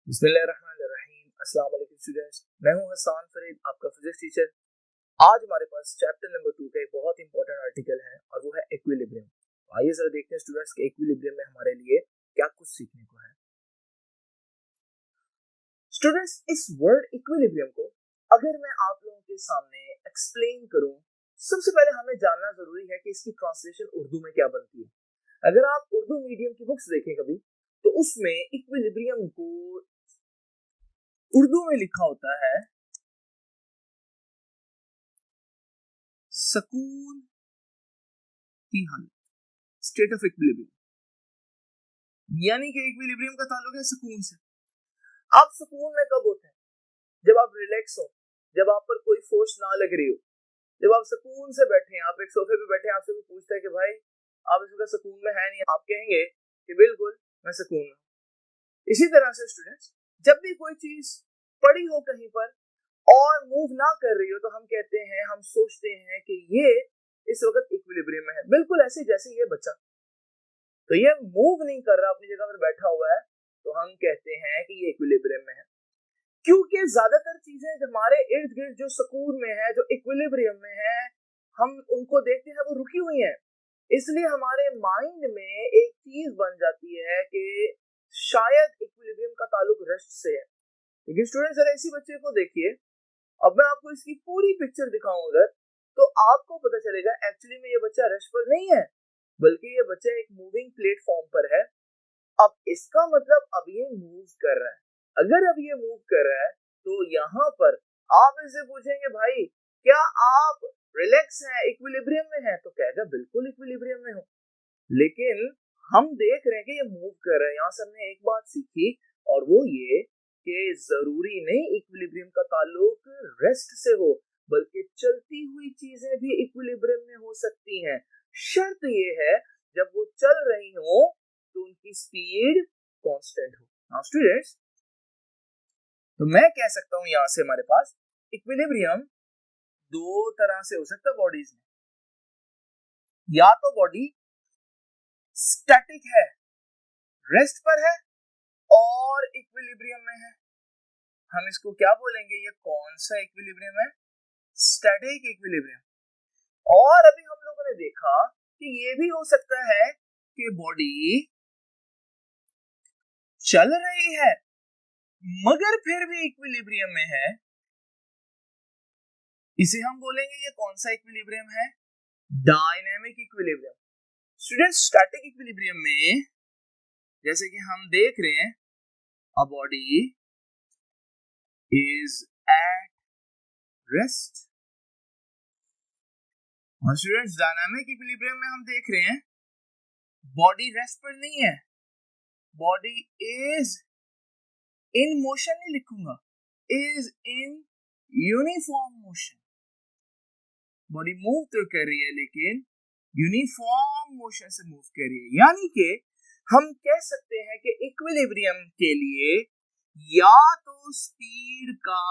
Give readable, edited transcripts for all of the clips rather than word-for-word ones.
बिस्मिल्लाहिर्रहमानिर्रहीम। अस्सलाम वालेकुम स्टूडेंट्स, मैं हूं हसन फरीद, आपका फिजिक्स टीचर। आज हमारे पास चैप्टर नंबर 2 का एक बहुत इंपॉर्टेंट आर्टिकल है और वो है इक्विलिब्रियम। आइए जरा देखते हैं स्टूडेंट्स कि इक्विलिब्रियम में हमारे लिए क्या कुछ सीखने को है। स्टूडेंट्स, इस वर्ड इक्विलिब्रियम को अगर मैं आप लोगों के सामने एक्सप्लेन करूं, सबसे पहले हमें जानना जरूरी है कि इसकी ट्रांसलेशन उर्दू में क्या बनती है। अगर आप उर्दू मीडियम की बुक्स देखें कभी, तो उसमें इक्विलिब्रियम को उर्दू में लिखा होता है सकून की हालत, स्टेट ऑफ इक्विलिब्रियम, यानी कि इक्विलिब्रियम का ताल्लुक है सुकून से। आप सुकून में कब होते हैं? जब आप रिलैक्स हो, जब आप पर कोई फोर्स ना लग रही हो, जब आप सुकून से बैठे हैं, आप एक सोफे पे बैठे हैं, आपसे कोई पूछता है कि भाई आप इस वक्त सुकून में है नहीं, आप कहेंगे कि बिल्कुल मैं सुकून में। इसी तरह से स्टूडेंट्स, जब भी कोई चीज पड़ी हो कहीं पर और मूव ना कर रही हो, तो हम कहते हैं, हम सोचते हैं कि ये इस वक्त इक्विलिब्रियम में है। बिल्कुल ऐसे जैसे ये बच्चा, तो ये मूव नहीं कर रहा, अपनी जगह पर बैठा हुआ है, तो हम कहते हैं कि ये इक्विलिब्रियम में है। क्योंकि ज्यादातर चीजें हमारे इर्द गिर्द जो सुकून में है, जो इक्विलिब्रियम में है, हम उनको देखते हैं वो रुकी हुई हैं। इसलिए हमारे माइंड में एक चीज बन जाती है कि शायद इक्विलिब्रियम का ताल्लुक रेस्ट से है। लेकिन स्टूडेंट, जरा इसी बच्चे को देखिए, अब मैं आपको इसकी पूरी पिक्चर दिखाऊं अगर, तो आपको पता चलेगा एक्चुअली में ये बच्चा रेस्ट पर नहीं है, बल्कि ये बच्चा एक मूविंग प्लेटफॉर्म पर है। अब इसका मतलब अब ये मूव कर रहा है। अगर अब ये मूव कर रहा है, तो यहाँ पर आप इससे पूछेंगे भाई क्या आप रिलैक्स हैं, इक्विलिब्रियम में है, तो कहेगा बिल्कुल इक्विलिब्रियम में हूं। लेकिन हम देख रहे हैं कि ये मूव कर रहा है। यहाँ से हमने एक बात सीखी, और वो ये कि जरूरी नहीं इक्विलिब्रियम का ताल्लुक रेस्ट से हो, बल्कि चलती हुई चीजें भी इक्विलिब्रियम में हो सकती हैं। शर्त ये है जब वो चल रही हो तो उनकी स्पीड कांस्टेंट हो। नाउ स्टूडेंट्स, तो मैं कह सकता हूं यहां से हमारे पास इक्विलिब्रियम दो तरह से हो सकता है बॉडीज में। या तो बॉडी स्टैटिक है, रेस्ट पर है, और इक्विलिब्रियम में है। हम इसको क्या बोलेंगे? ये कौन सा इक्विलिब्रियम है? Static equilibrium. और अभी हम लोगों ने देखा कि ये भी हो सकता है कि बॉडी चल रही है मगर फिर भी इक्विलिब्रियम में है। इसे हम बोलेंगे ये कौन सा इक्विलिब्रियम है? Dynamic equilibrium. Students, static equilibrium में जैसे कि हम देख रहे हैं, a body is at rest. और स्टूडेंट्स, डायनामिक इक्विलिब्रियम में हम देख रहे हैं बॉडी रेस्ट पर नहीं है, बॉडी इज इन मोशन नहीं लिखूंगा, is in uniform motion. Body move तो कर रही है लेकिन यूनिफॉर्म मोशन से मूव कर रही है। यानी कि हम कह सकते हैं कि इक्विलिब्रियम के लिए या तो स्पीड का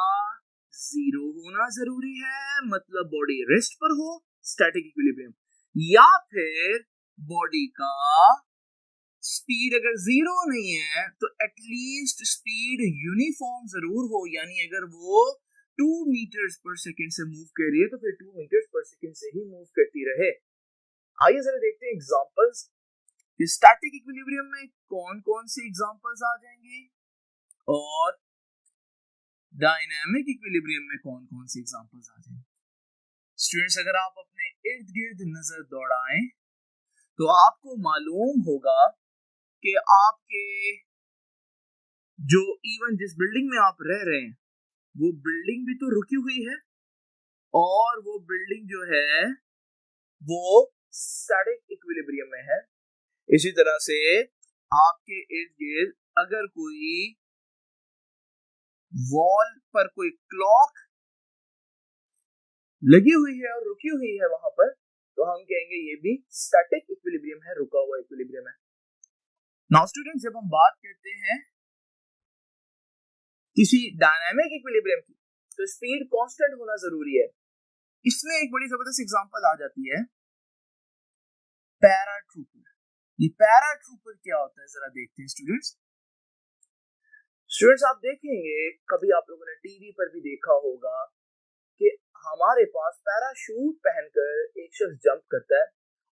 जीरो होना जरूरी है, मतलब बॉडी रेस्ट पर हो, स्टैटिक इक्विलिब्रियम, या फिर बॉडी का स्पीड अगर जीरो नहीं है तो एटलीस्ट स्पीड यूनिफॉर्म जरूर हो। यानी अगर वो 2 मीटर्स पर सेकंड से मूव कर रही है तो फिर 2 मीटर्स पर सेकंड से ही मूव करती रहे। आइए जरा देखते हैं एग्जांपल्स कि स्टैटिक इक्विलिब्रियम में कौन कौन से एग्जांपल्स आ जाएंगे और डायनामिक इक्विलिब्रियम में कौन कौन से एग्जांपल्स आ जाएंगे। स्टूडेंट्स, अगर आप अपने इर्द गिर्द नजर दौड़ाएं तो आपको मालूम होगा कि आपके जो इवन जिस बिल्डिंग में आप रह रहे हैं, वो बिल्डिंग भी तो रुकी हुई है, और वो बिल्डिंग जो है वो स्टैटिक इक्विलिब्रियम में है। इसी तरह से आपके इर्द गिर्द अगर कोई वॉल पर कोई क्लॉक लगी हुई है और रुकी हुई है वहां पर, तो हम कहेंगे ये भी स्टैटिक इक्विलिब्रियम है, रुका हुआ इक्विलिब्रियम है। नाउ स्टूडेंट्स, जब हम बात करते हैं किसी डायनामिक इक्विलिब्रियम की, तो स्पीड कांस्टेंट होना जरूरी है। इसमें एक बड़ी जबरदस्त एग्जांपल आ जाती है पैराट्रूपर। ये पैराट्रूपर क्या होता है जरा देखते हैं स्टूडेंट्स। स्टूडेंट्स आप देखेंगे, कभी आप लोगों ने टीवी पर भी देखा होगा कि हमारे पास पैराशूट पहनकर एक शख्स जंप करता है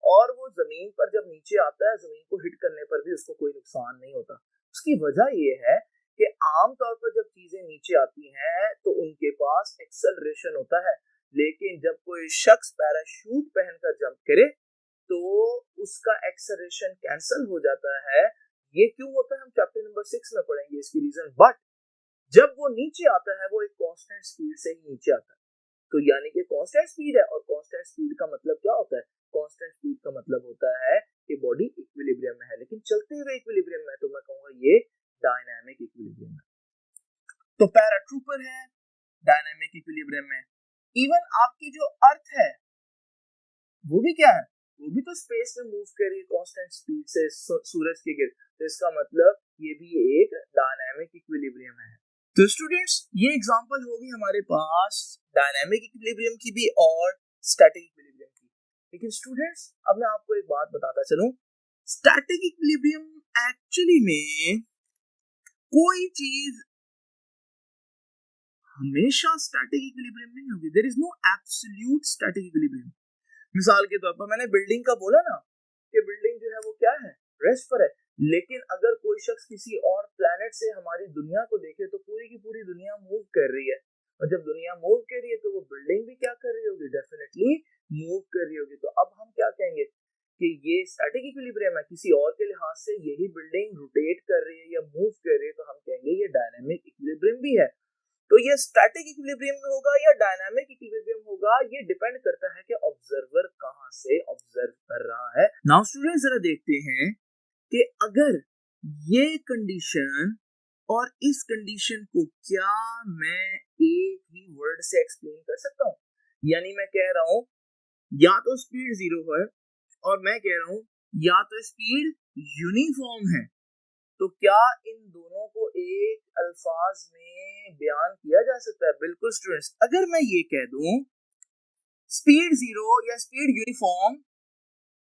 और वो जमीन पर जब नीचे आता है, जमीन को हिट करने पर भी उसको कोई नुकसान नहीं होता। उसकी वजह ये है कि आमतौर पर जब चीजें नीचे आती हैं तो उनके पास एक्सेलरेशन होता है, लेकिन जब कोई शख्स पैराशूट पहनकर जंप करे तो उसका एक्सेलरेशन कैंसिल हो जाता है। ये क्यों होता है हम चैप्टर नंबर 6 में पढ़ेंगे इसकी रीजन। बट जब वो नीचे आता है वो एक कांस्टेंट स्पीड से ही नीचे आता है। तो यानी कि कांस्टेंट स्पीड है, और कांस्टेंट स्पीड का मतलब क्या होता है? कांस्टेंट स्पीड का मतलब होता है कि बॉडी इक्विलिब्रियम में है, लेकिन चलते हुए इक्विलिब्रियम में, तो मैं कहूंगा ये डायनामिक इक्विलिब्रियम है। तो पैराट्रूपर है डायनामिक इक्विलिब्रियम में। इवन आपकी जो अर्थ है वो भी क्या है? वो भी तो स्पेस में मूव कर रही है कांस्टेंट स्पीड से सूरज के गिर्द। तो इसका मतलब ये भी एक डायनामिक इक्विलिब्रियम है। तो स्टूडेंट्स ये एग्जांपल होगी हमारे पास डायनामिक इक्विलिब्रियम की भी और स्टैटिक इक्विलिब्रियम की। लेकिन स्टूडेंट्स अब मैं आपको एक बात बताता चलूं, स्टैटिक इक्विलिब्रियम एक्चुअली में कोई चीज हमेशा स्टैटिक इक्विलिब्रियम में नहीं होगी। There is no absolute static equilibrium. मिसाल के तौर पर मैंने बिल्डिंग का बोला ना कि बिल्डिंग जो है वो क्या है? रेस्ट पर है। लेकिन अगर कोई शख्स किसी और प्लेनेट से हमारी दुनिया को देखे तो पूरी की पूरी दुनिया मूव कर रही है, और जब दुनिया मूव कर रही है तो वो बिल्डिंग भी क्या कर रही होगी? डेफिनेटली मूव कर रही होगी। तो अब हम क्या कहेंगे कि ये स्टैटिक इक्विलिब्रियम है। किसी और के लिहाज से यही बिल्डिंग रोटेट कर रही है या मूव कर रही है, तो हम कहेंगे ये डायनामिक इक्विलिब्रियम भी है। तो ये स्टैटिक इक्विलिब्रियम में होगा या डायनामिक इक्विलिब्रियम होगा, ये डिपेंड करता है कि ऑब्जर्वर कहां से ऑब्जर्व कर रहा है। नाउ स्टूडेंट्स जरा देखते हैं कि अगर ये कंडीशन और इस कंडीशन को क्या मैं एक ही वर्ड से एक्सप्लेन कर सकता हूं। यानी मैं कह रहा हूं या तो स्पीड 0 है और मैं कह रहा हूं या तो स्पीड यूनिफॉर्म है, तो क्या इन दोनों को एक अल्फाज में बयान किया जा सकता है? बिल्कुल स्टूडेंट्स। अगर मैं ये कह दूं स्पीड 0 या स्पीड यूनिफॉर्म,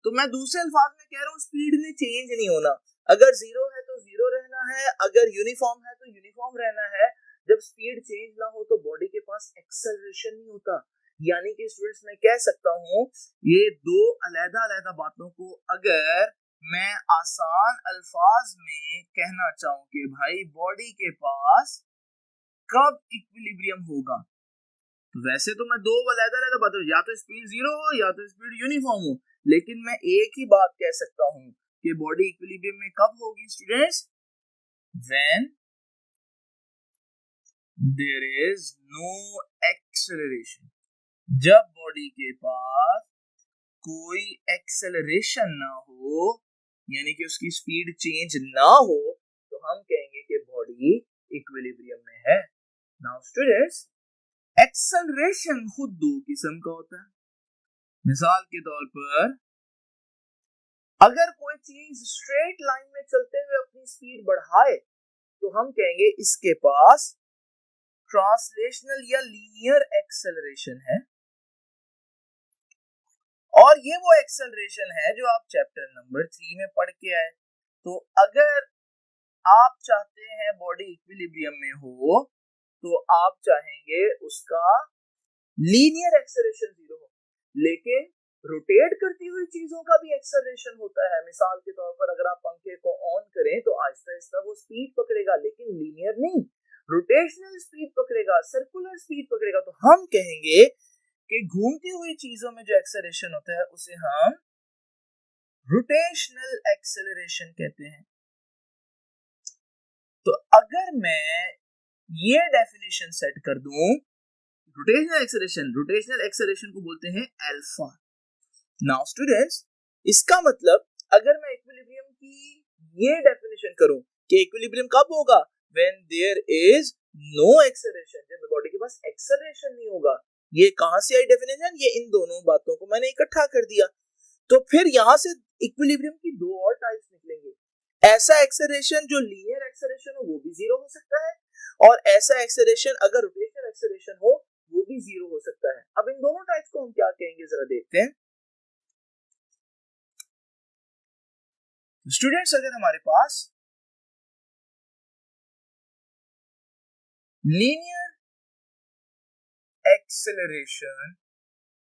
तो मैं दूसरे अल्फाज में कह रहा हूं स्पीड में चेंज नहीं होना। अगर 0 है तो 0 रहना है, अगर यूनिफॉर्म है तो यूनिफॉर्म रहना है। जब स्पीड चेंज ना हो तो बॉडी के पास एक्सेलरेशन नहीं होता। यानी कि स्टूडेंट्स मैं कह सकता हूं ये दो अलग-अलग बातों को अगर मैं आसान अल्फाज में कहना चाहूं कि भाई बॉडी के पास कब इक्विलिब्रियम होगा, तो वैसे तो मैं दो अलग-अलग बातों, या तो स्पीड 0 हो या तो स्पीड यूनिफॉर्म हो, लेकिन मैं एक ही बात कह सकता हूं कि बॉडी इक्विलिब्रियम में कब होगी students? When there is no acceleration. जब बॉडी के पास कोई एक्सेलरेशन ना हो, यानी कि उसकी स्पीड चेंज ना हो, तो हम कहेंगे कि बॉडी इक्विलिब्रियम में है। नाउ स्टूडेंट्स एक्सेलरेशन खुद दो किस्म का होता है। मिसाल के तौर पर अगर कोई चीज स्ट्रेट लाइन में चलते हुए अपनी स्पीड बढ़ाए तो हम कहेंगे इसके पास ट्रांसलेशनल या लीनियर एक्सेलरेशन है, और ये वो एक्सेलरेशन है जो आप चैप्टर नंबर 3 में पढ़ के आए। तो अगर आप चाहते हैं बॉडी इक्विलिब्रियम में हो तो आप चाहेंगे उसका लीनियर एक्सेलरेशन 0 हो, लेकिन रोटेट करती हुई चीजों का भी एक्सेलरेशन होता है। मिसाल के तौर पर अगर आप पंखे को ऑन करें तो आहिस्ता आहिस्ता वो स्पीड पकड़ेगा, लेकिन लीनियर नहीं, रोटेशनल स्पीड पकड़ेगा, सर्कुलर स्पीड पकड़ेगा। तो हम कहेंगे कि घूमती हुई चीजों में जो एक्सेलरेशन होता है उसे हम रोटेशनल एक्सेलरेशन कहते हैं। तो अगर मैं ये डेफिनेशन सेट कर दूं, रोटेशनल एक्सेलरेशन को बोलते हैं अल्फा। नाउ स्टूडेंट्स इसका मतलब अगर मैं इक्विलिब्रियम की ये डेफिनेशन करूं कि इक्विलिब्रियम कब होगा? When there is no acceleration, जब बॉडी के पास एक्सेलरेशन नहीं होगा। ये कहां से आई डेफिनेशन? ये इन दोनों बातों को मैंने इकट्ठा कर दिया। तो फिर यहां से इक्विलिब्रियम की दो और टाइप्स निकलेंगे। ऐसा एक्सेलरेशन जो लीनियर एक्सेलरेशन हो वो भी 0 हो सकता है, और ऐसा एक्सेलरेशन अगर रोटेशनल एक्सेलरेशन हो वो भी 0 हो सकता है। अब इन दोनों टाइप्स को हम क्या कहेंगे जरा देखते हैं। स्टूडेंट्स अगर हमारे पास लीनियर एक्सेलरेशन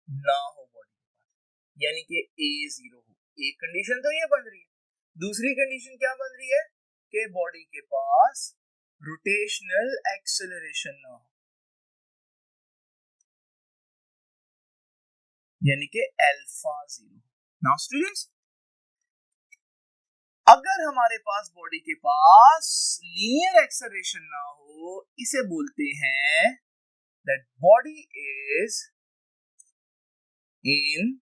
ना हो बॉडी के पास, यानी कि a 0 हो। एक कंडीशन तो ये बन रही है, दूसरी कंडीशन क्या बन रही है कि बॉडी के पास रोटेशनल एक्सेलरेशन ना हो, यानी कि अल्फा 0। नाउ स्टूडेंट्स, अगर हमारे पास बॉडी के पास लीनियर एक्सेलरेशन ना हो, इसे बोलते हैं that body is in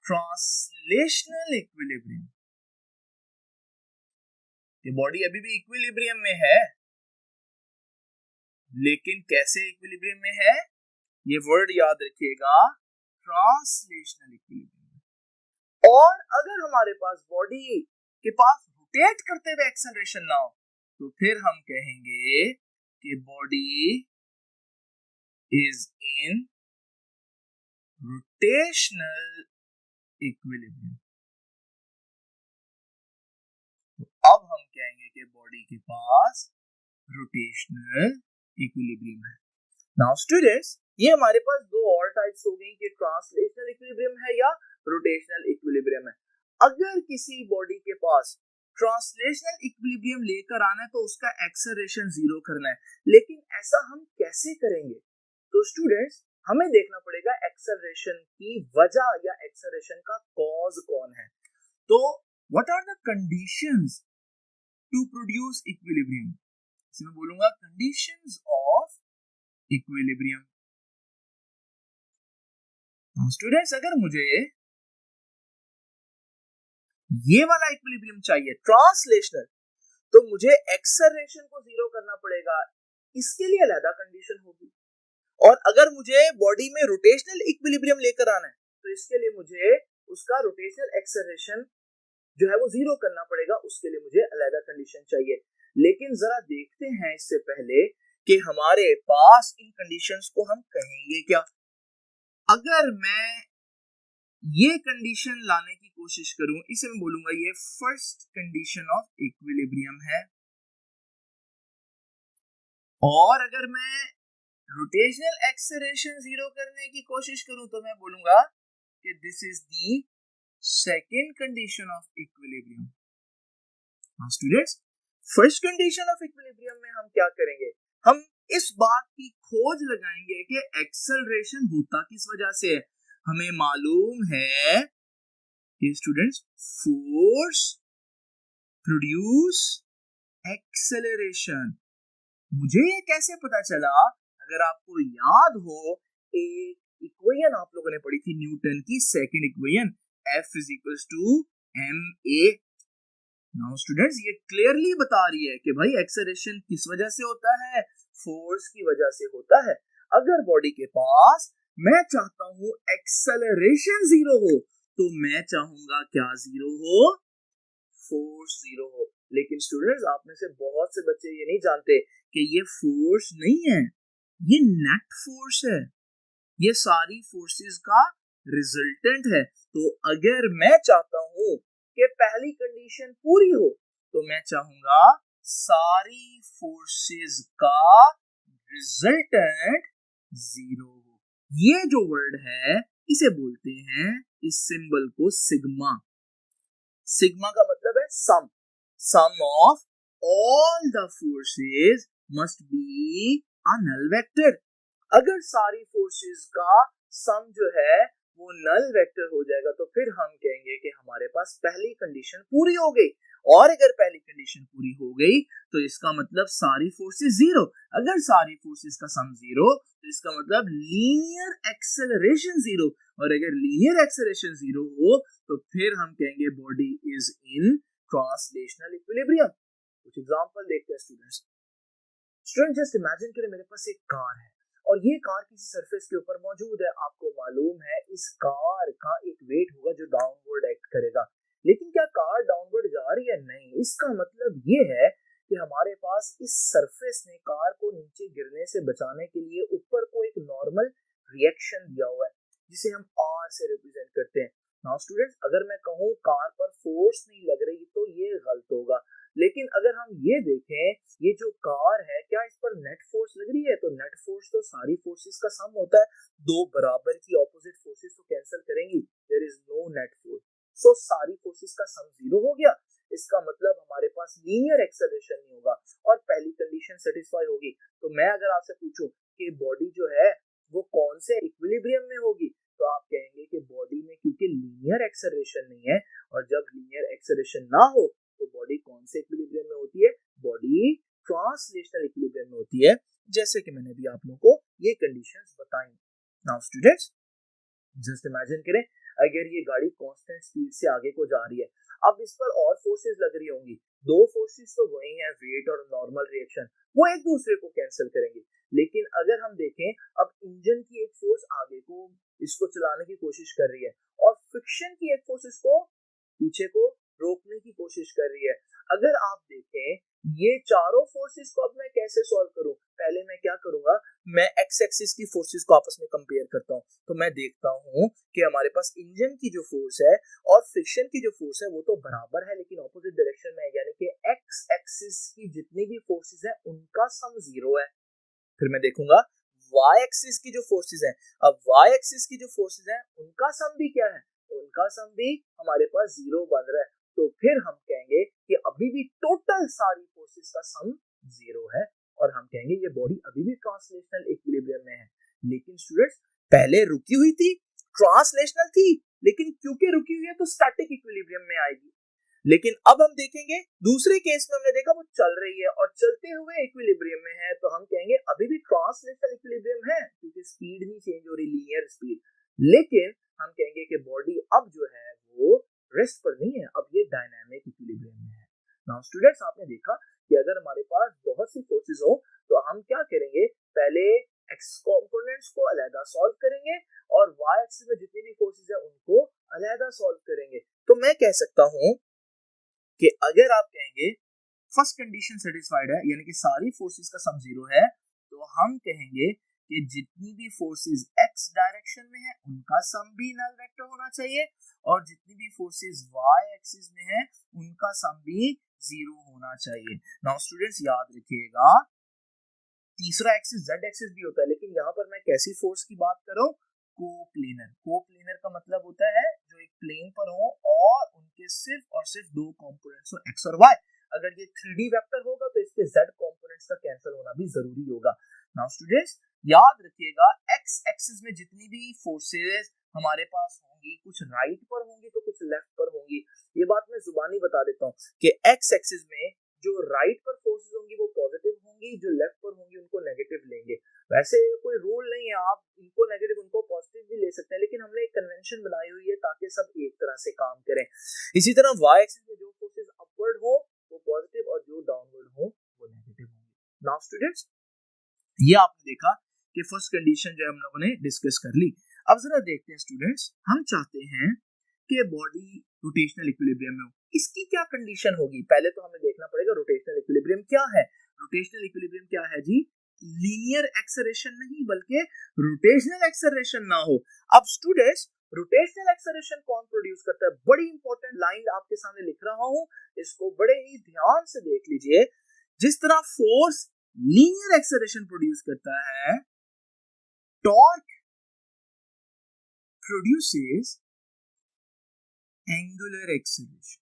translational equilibrium. ये बॉडी अभी भी इक्विलिब्रियम में है, लेकिन कैसे इक्विलिब्रियम में है, ये वर्ड याद रखिएगा, ट्रांसलेशनल इक्विलिब्रियम। और अगर हमारे पास बॉडी के पास रोटेट करते हुए एक्सेलरेशन ना हो, तो फिर हम कहेंगे कि body is in rotational equilibrium. तो अब हम कहेंगे कि बॉडी के पास रोटेशनल इक्विलिब्रियम है। नाउ स्टूडेंट्स, ये हमारे पास दो और टाइप्स हो गई कि ट्रांसलेशनल इक्विलिब्रियम है या रोटेशनल इक्विलिब्रियम है। अगर किसी बॉडी के पास ट्रांसलेशनल इक्विलिब्रियम लेकर आना है तो उसका एक्सेलरेशन 0 करना है, लेकिन ऐसा हम कैसे करेंगे? तो स्टूडेंट्स, हमें देखना पड़ेगा एक्सेलरेशन की वजह या एक्सेलरेशन का कॉज कौन है। तो what are the conditions to produce equilibrium? इसमें बोलूंगा कंडीशंस ऑफ इक्विलिब्रियम। स्टूडेंट्स, अगर मुझे ये वाला इक्विलिब्रियम चाहिए ट्रांसलेशनल, तो मुझे एक्सेलरेशन को 0 करना पड़ेगा, इसके लिए अलग कंडीशन होगी। और अगर मुझे बॉडी में रोटेशनल इक्विलिब्रियम लेकर आना है, तो इसके लिए मुझे उसका रोटेशनल एक्सेलरेशन जो है वो 0 करना पड़ेगा, उसके लिए मुझे अलग कंडीशन चाहिए। लेकिन जरा देखते हैं इससे पहले कि हमारे पास इन कंडीशंस को हम कहेंगे क्या। अगर मैं ये कंडीशन लाने की कोशिश करूं, इसे मैं बोलूंगा ये फर्स्ट कंडीशन ऑफ इक्विलिब्रियम है। और अगर मैं रोटेशनल एक्सेलरेशन 0 करने की कोशिश करूं, तो मैं बोलूंगा कि this is the second condition of equilibrium. Students, first condition of equilibrium में हम क्या करेंगे? हम इस बात की खोज लगाएंगे कि एक्सेलरेशन होता किस वजह से है। हमें मालूम है कि स्टूडेंट्स, फोर्स प्रोड्यूस एक्सेलरेशन। मुझे ये कैसे पता चला? अगर आपको याद हो, एक इक्वेशन आप लोगों ने पढ़ी थी, न्यूटन की second equation, F is equals to ma। Now students, ये क्लियरली बता रही है कि भाई एक्सेलरेशन किस वजह से होता है, फोर्स की वजह से होता है। अगर बॉडी के पास मैं चाहता हूं एक्सेलरेशन 0 हो, तो मैं चाहूंगा क्या 0 हो? फोर्स 0 हो। लेकिन स्टूडेंट्स, आप में से बहुत से बच्चे ये नहीं जानते कि ये फोर्स नहीं है, ये नेट फोर्स है, ये सारी फोर्सेस का रिजल्टेंट है। तो अगर मैं चाहता हूं कि पहली कंडीशन पूरी हो, तो मैं चाहूंगा सारी फोर्सेस का रिजल्टेंट 0 हो। ये जो वर्ड है, इसे बोलते हैं, इस सिंबल को सिग्मा। सिग्मा का मतलब है sum of all the forces must be a null vector. अगर सारी फोर्सेस का सम जो है वो नल वेक्टर हो जाएगा, तो फिर हम कहेंगे कि हमारे पास पहली कंडीशन पूरी हो गई। और अगर पहली कंडीशन पूरी हो गई, तो इसका मतलब सारी फोर्सेस 0। अगर सारी फोर्सेस का सम 0, तो इसका मतलब लीनियर एक्सेलरेशन 0। और अगर लीनियर एक्सेलरेशन 0 हो, तो फिर हम कहेंगे body is in translational equilibrium. कुछ एग्जांपल देखते हैं स्टूडेंट्स। जस्ट इमेजिन करें मेरे पास एक कार है और ये कार किसी सरफेस के ऊपर मौजूद है। आपको मालूम है इस कार का एक वेट होगा जो डाउनवर्ड एक्ट करेगा। लेकिन क्या कार डाउनवर्ड जा रही है? नहीं। इसका मतलब ये है कि हमारे पास इस सरफेस ने कार को नीचे गिरने से बचाने के लिए ऊपर को एक नॉर्मल रिएक्शन दिया हुआ है, जिसे हम आर से रिप्रेजेंट करते हैं। नाउ स्टूडेंट्स, अगर मैं कहूँ कार पर फोर्स नहीं लग रही, तो ये गलत होगा। लेकिन अगर हम ये देखें, ये जो कार है क्या इस पर नेट फोर्स लग रही है? तो नेट फोर्स तो सारी फोर्सेस का सम होता है, दो बराबर की ऑपोजिट फोर्सेस तो कैंसिल करेंगी, there is no net force, so सारी फोर्सेस का सम जीरो हो गया। इसका मतलब हमारे पास लीनियर एक्सेलरेशन नहीं होगा और पहली कंडीशन सेटिस्फाई होगी। तो मैं अगर आपसे पूछूं कि बॉडी जो है वो कौन से इक्विलिब्रियम में होगी, तो आप कहेंगे कि बॉडी में क्योंकि लीनियर एक्सेलरेशन नहीं है, और जब लीनियर एक्सेलरेशन ना हो तो बॉडी कौन से इक्विलिब्रियम में होती है? बॉडी ट्रांसलेशनल इक्विलिब्रियम में होती है, जैसे कि मैंने भी आप लोगों को ये कंडीशंस बताई। नाउ स्टूडेंट्स, जस्ट इमेजिन करें अगर ये गाड़ी कांस्टेंट स्पीड से आगे को जा रही है, अब इस पर और फोर्सेस लग रही होंगी, दो फोर्सेस तो वही हैं, वेट और नॉर्मल रिएक्शन, वो एक दूसरे को कैंसिल करेंगे। लेकिन अगर हम देखें, अब इंजन की एक फोर्स आगे को इसको चलाने की कोशिश कर रही है और फ्रिक्शन की एक फोर्स इसको पीछे को रोकने की कोशिश कर रही है। अगर आप देखें ये चारों फोर्सेस को अब मैं कैसे सॉल्व करूं? पहले मैं क्या करूंगा, मैं एक्स एक्सिस की फोर्सेस को आपस में कंपेयर करता हूं। तो मैं देखता हूं कि हमारे पास इंजन की जो फोर्स है और फ्रिक्शन की जो फोर्स है वो तो बराबर है लेकिन ऑपोजिट डायरेक्शन में है, यानी कि एक्स एक्सिस की जितनी भी फोर्सेस है उनका सम जीरो है। फिर मैं देखूंगा वाई एक्सिस की जो फोर्सेस है, अब वाई एक्सिस की जो फोर्सेस है उनका सम भी क्या है? उनका सम भी हमारे पास जीरो बन रहा है। तो फिर हम कहेंगे कि अभी भी टोटल सारी फोर्सेस का सम जीरो है और हम कहेंगे ये बॉडी अभी भी ट्रांसलेशनल इक्विलिब्रियम में है। लेकिन स्टूडेंट्स, पहले रुकी हुई थी, ट्रांसलेशनल थी, लेकिन क्योंकि रुकी हुई है तो स्टैटिक इक्विलिब्रियम में आएगी। लेकिन अब हम देखेंगे दूसरे केस में हमने देखा वो चल रही है और चलते हुए इक्विलिब्रियम में है, तो हम कहेंगे अभी भी ट्रांसलेशनल इक्विलिब्रियम है क्योंकि स्पीड नहीं चेंज हो रही, लीनियर स्पीड। लेकिन हम कहेंगे कि बॉडी अब जो है वो रेस्ट पर नहीं है, अब ये डायनामिक इक्विलिब्रियम में है। नाउ स्टूडेंट्स, आपने देखा कि अगर हमारे पास बहुत सी फोर्सेस हो तो हम क्या करेंगे, पहले एक्स कंपोनेंट्स को अलग सॉल्व करेंगे और वाई एक्सिस में जितनी भी फोर्सेस है उनको अलग सॉल्व करेंगे। तो मैं कह सकता हूं कि अगर आप कहेंगे फर्स्ट कंडीशन सेटिस्फाइड है, यानी कि सारी फोर्सेस का सम जीरो है, तो हम कहेंगे कि जितनी भी फोर्सेस एक्स डायरेक्शन में है उनका सम भी नल वेक्टर होना चाहिए और जितनी भी फोर्सेस वाई एक्सिस में है उनका सम भी जीरो होना चाहिए। नाउ स्टूडेंट्स, याद रखिएगा तीसरा एक्सिस जेड एक्सिस भी होता है, लेकिन यहाँ पर मैं कैसी फोर्स की बात कर रहा हूँ? कोप्लेनर। कोप्लेनर का मतलब होता है जो एक प्लेन पर हो और उनके सिर्फ और सिर्फ दो कंपोनेंट्स हो, एक्स और वाई। अगर ये 3D वेक्टर होगा तो इसके z कंपोनेंट्स का कैंसिल होना भी जरूरी होगा। नाउ स्टूडेंट्स, याद रखिएगा एक्स एक्सिस में जितनी भी फोर्सेस हमारे पास होंगी, कुछ राइट पर होंगी तो कुछ लेफ्ट पर होंगी। ये बात मैं जुबानी बता देता हूँ कि एक्स एक्सिस में जो राइट पर फोर्सेस होंगी वो पॉजिटिव होंगी, जो लेफ्ट पर होंगी उनको नेगेटिव लेंगे। वैसे कोई रूल नहीं है, आप इनको नेगेटिव उनको पॉजिटिव भी ले सकते हैं, लेकिन हमने एक कन्वेंशन बनाई हुई है ताकि सब एक तरह से काम करें। इसी तरह वाई एक्सिस में जो फोर्सेस अपवर्ड हो वो पॉजिटिव और जो डाउनवर्ड हो वो नेगेटिव होंगे। नाउ स्टूडेंट्स, ये आपने देखा कि फर्स्ट कंडीशन जो हम लोगों ने डिस्कस कर ली। अब जरा देखते हैं स्टूडेंट्स, हम चाहते हैं कि बॉडी रोटेशनल इक्विलिब्रियम में हो, इसकी क्या कंडीशन होगी? पहले तो हमें देखना पड़ेगा रोटेशनल इक्विलिब्रियम क्या है। रोटेशनल इक्विलिब्रियम क्या है जी? लीनियर एक्सेलरेशन नहीं बल्कि रोटेशनल एक्सेलरेशन ना हो। अब स्टूडेंट्स, रोटेशनल एक्सेलरेशन कौन प्रोड्यूस करता है? बड़ी इंपॉर्टेंट लाइन आपके सामने लिख रहा हूं, इसको बड़े ही ध्यान से देख लीजिए। जिस तरह फोर्स लीनियर एक्सेलरेशन प्रोड्यूस करता है, torque produces angular acceleration.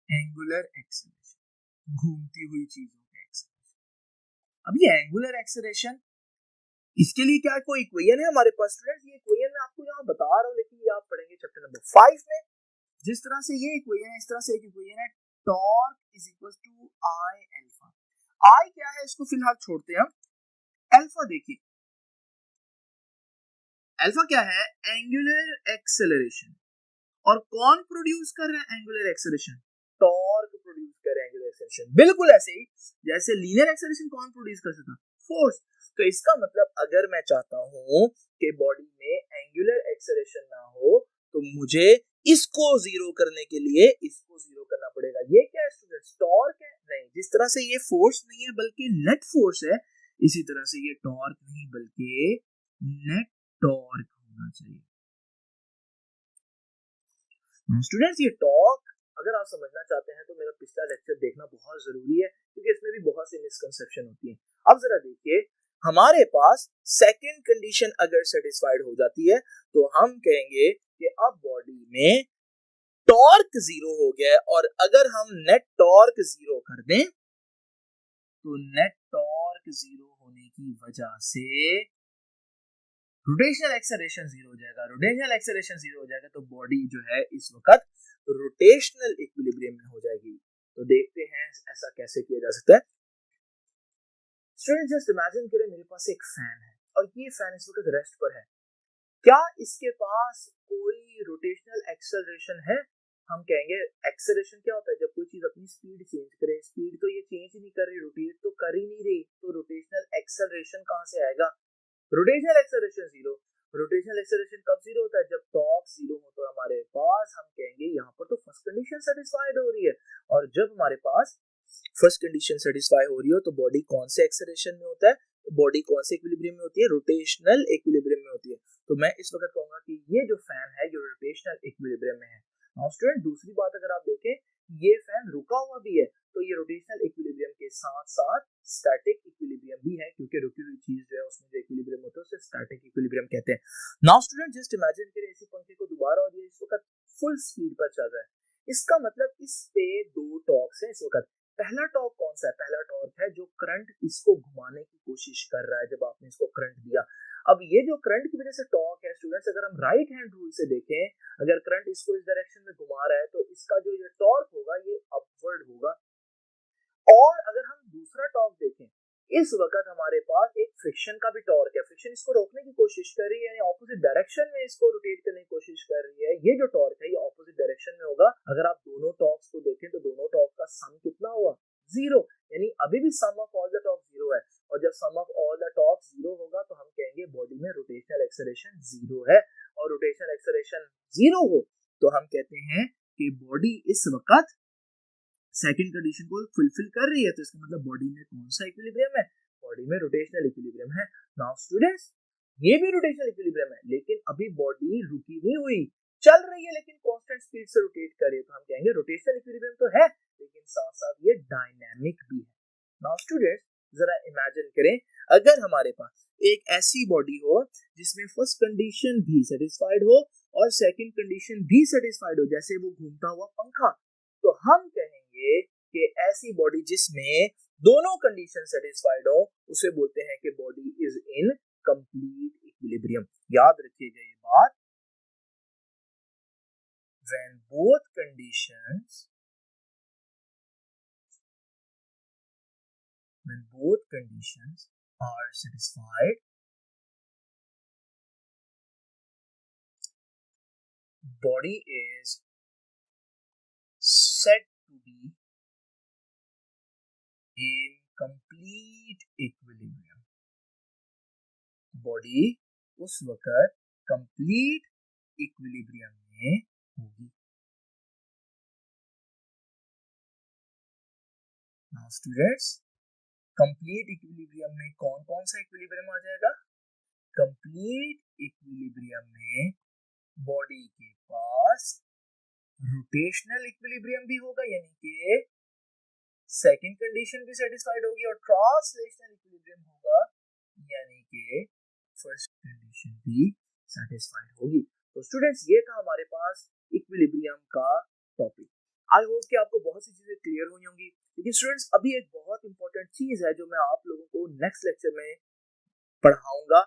Angular acceleration, घूमती हुई चीजों का एक्सेलरेशन। अब ये एंगुलर एक्सेलरेशन, इसके लिए क्या कोई इक्वेशन है हमारे पास? स्टूडेंट्स, ये इक्वेशन मैं आपको यहाँ बता रहा हूँ, लेकिन ये आप पढ़ेंगे चैप्टर नंबर 5 में। जिस तरह से ये इक्वेशन है, इस तरह से एक इक्वेशन है, torque is equal to I alpha. I क्या है इसको फिलहाल छोड़ते हैं, अल्फा देखिए, अल्फा क्या है? Angular acceleration. और कौन प्रोड्यूस कर रहा है एंगुलर एक्सेलरेशन? टॉर्क प्रोड्यूस कर रहा है एंगुलर एक्सेलरेशन। बिल्कुल ऐसे ही जैसे लीनियर एक्सेलरेशन कौन प्रोड्यूस कर सकता? फोर्स। तो इसका मतलब अगर मैं चाहता हूं कि बॉडी में एंगुलर एक्सेलरेशन ना हो तो मुझे इसको जीरो करने के लिए इसको जीरो करना पड़ेगा। ये क्या है स्टूडेंट्स? टॉर्क है? नहीं, जिस तरह से ये फोर्स नहीं है बल्कि नेट फोर्स है, इसी तरह से ये टॉर्क नहीं बल्कि नेट टॉर्क होना चाहिए। स्टूडेंट्स, ये टॉर्क अगर आप समझना चाहते हैं तो मेरा पिछला लेक्चर देखना बहुत जरूरी है, क्योंकि इसमें भी बहुत सी मिसकंसेप्शन होती है। अब जरा देखिए, हमारे पास सेकंड कंडीशन अगर सेटिस्फाइड हो जाती है तो हम कहेंगे कि अब बॉडी में टॉर्क जीरो हो गया है, और अगर हम नेट टॉर्क जीरो कर दें तो नेट टॉर्क जीरो होने की वजह से रोटेशनल एक्सेलरेशन जीरो हो जाएगा। रोटेशनल एक्सेलरेशन जीरो हो जाएगा तो बॉडी जो है इस वक्त रोटेशनल इक्विलिब्रियम में हो जाएगी। तो देखते हैं ऐसा कैसे किया जा सकता है। स्टूडेंट जस्ट इमेजिन करें मेरे पास एक फैन है और ये फैन इस वक्त रेस्ट पर है। क्या इसके पास कोई रोटेशनल एक्सेलरेशन है? हम कहेंगे एक्सेलरेशन क्या होता है? जब कोई चीज अपनी स्पीड चेंज करे। स्पीड तो ये चेंज ही नहीं कर रही, रोटेट तो कर ही नहीं रही, तो रोटेशनल एक्सेलरेशन कहां से आएगा? Rotational acceleration zero. Rotational acceleration कब जीरो होता है? जब टॉर्क जीरो हो। तो हमारे पास हम कहेंगे यहाँ पर तो फर्स्ट कंडीशन सेटिस्फाइड हो रही है, और जब हमारे पास फर्स्ट कंडीशन सेटिस्फाई हो रही हो तो बॉडी कौन से एक्सेलरेशन में होता है? बॉडी कौन से इक्विलिब्रियम में होती है? रोटेशनल इक्विलिब्रियम में होती है। तो मैं इस वक्त कहूंगा कि ये जो फैन है ये रोटेशनल इक्विलिब्रियम में है। नाउ स्टूडेंट दूसरी बात अगर आप देखें, ये फैन रुका हुआ भी है तो ये रोटेशनल इक्विलिब्रियम के साथ साथ स्टैटिक इक्विलिब्रियम भी है, क्योंकि रुकी हुई चीज जो है उसमें जो इक्विलिब्रियम होता है उसे स्टैटिक इक्विलिब्रियम कहते हैं। नाउ स्टूडेंट जस्ट इमेजिन करें इसी पंखे को दोबारा, और ये इस वक्त फुल स्पीड पर चल रहा है। इसका मतलब इस पे दो टॉर्क्स हैं इस वक्त। पहला टॉर्क कौन सा है? पहला टॉर्क है जो करंट इसको घुमाने की कोशिश कर रहा है जब आपने इसको करंट दिया। अब ये जो करंट की वजह से टॉर्क है स्टूडेंट्स, अगर हम राइट हैंड रूल से देखें, अगर करंट इसको इस डायरेक्शन में घुमा रहा है तो इसका जो ये टॉर्क होगा ये अपवर्ड होगा। और अगर हम दूसरा टॉर्क देखें, इस वक्त हमारे पास एक फ्रिक्शन का भी टॉर्क है। फ्रिक्शन इसको रोकने की कोशिश कर रही है, यानी ऑपोजिट डायरेक्शन में इसको रोटेट करने की कोशिश कर रही है। ये जो टॉर्क है ये ऑपोजिट डायरेक्शन में होगा। अगर आप दोनों टॉर्क्स को देखें तो दोनों टॉर्क का सम कितना हुआ? जीरो। यानी अभी भी sum of all the torque zero है, और जब sum of all the torque zero होगा तो हम कहेंगे बॉडी में रोटेशनल एक्सेलरेशन जीरो है। और रोटेशनल एक्सेलरेशन जीरो हो तो हम कहते हैं कि बॉडी इस वक्त सेकंड कंडीशन को फुलफिल कर रही है। तो इसका मतलब बॉडी में कौन सा इक्विलिब्रियम है? बॉडी में रोटेशनल इक्विलिब्रियम है। नाउ स्टूडेंट्स ये भी रोटेशनल इक्विलिब्रियम है, लेकिन अभी बॉडी रुकी नहीं हुई, चल रही है, लेकिन कांस्टेंट स्पीड से रोटेट कर रही है। तो हम कहेंगे रोटेशनल इक्विलिब्रियम तो है, लेकिन साथ साथ ये डायनामिक भी है। नाउ स्टूडेंट्स जरा इमेजिन करें, अगर हमारे पास एक ऐसी बॉडी हो जिसमें फर्स्ट कंडीशन भी सेटिस्फाइड हो और सेकंड कंडीशन भी सेटिस्फाइड हो, जैसे वो घूमता हुआ पंखा, तो हम कहेंगे कि ऐसी बॉडी जिसमें दोनों कंडीशन सेटिस्फाइड हो उसे बोलते हैं कि body is in complete equilibrium. याद रखिएगा ये बात, when both conditions are satisfied, body is said to be in complete equilibrium। Body उस वक्त कंप्लीट इक्विलिब्रियम में होगी। नाउ स्टूडेंट्स कंप्लीट इक्विलिब्रियम में कौन कौन सा इक्विलिब्रियम आ जाएगा? कंप्लीट इक्विलिब्रियम में बॉडी के पास रोटेशनल इक्विलिब्रियम भी होगा, यानी कि सेकंड कंडीशन भी सेटिस्फाइड होगी, और ट्रांसलेशनल इक्विलिब्रियम होगा, यानी कि फर्स्ट कंडीशन भी सेटिस्फाइड होगी। तो स्टूडेंट्स ये था हमारे पास इक्विलिब्रियम का टॉपिक। आई होप कि आपको बहुत सी चीजें क्लियर हुई होंगी। लेकिन स्टूडेंट्स अभी एक बहुत इंपॉर्टेंट चीज है जो मैं आप लोगों को नेक्स्ट लेक्चर में पढ़ाऊंगा।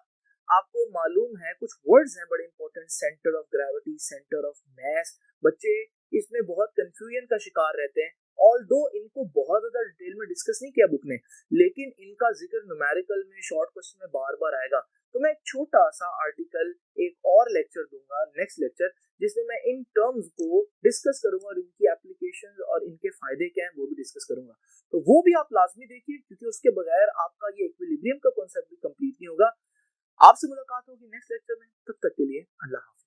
आपको मालूम है कुछ वर्ड्स हैं बड़े important, centre of gravity, centre of mass. बच्चे इसमें बहुत कंफ्यूजन का शिकार रहते हैं। ऑल्दो इनको बहुत ज्यादा डिटेल में डिस्कस नहीं किया बुक ने, लेकिन इनका जिक्र न्यूमेरिकल में शॉर्ट क्वेश्चन में बार बार आएगा। तो मैं एक छोटा सा आर्टिकल एक और लेक्चर दूंगा नेक्स्ट लेक्चर, जिसमें मैं इन टर्म्स को डिस्कस करूंगा और इनकी एप्लीकेशंस और इनके फायदे क्या हैं वो भी डिस्कस करूंगा। तो वो भी आप लाजमी देखिए, क्योंकि उसके बगैर आपका ये इक्विलिब्रियम का कॉन्सेप्ट भी कंप्लीट नहीं होगा। आपसे मुलाकात होगी नेक्स्ट लेक्चर में, तब तक के लिए अल्लाह हाफ़िज़।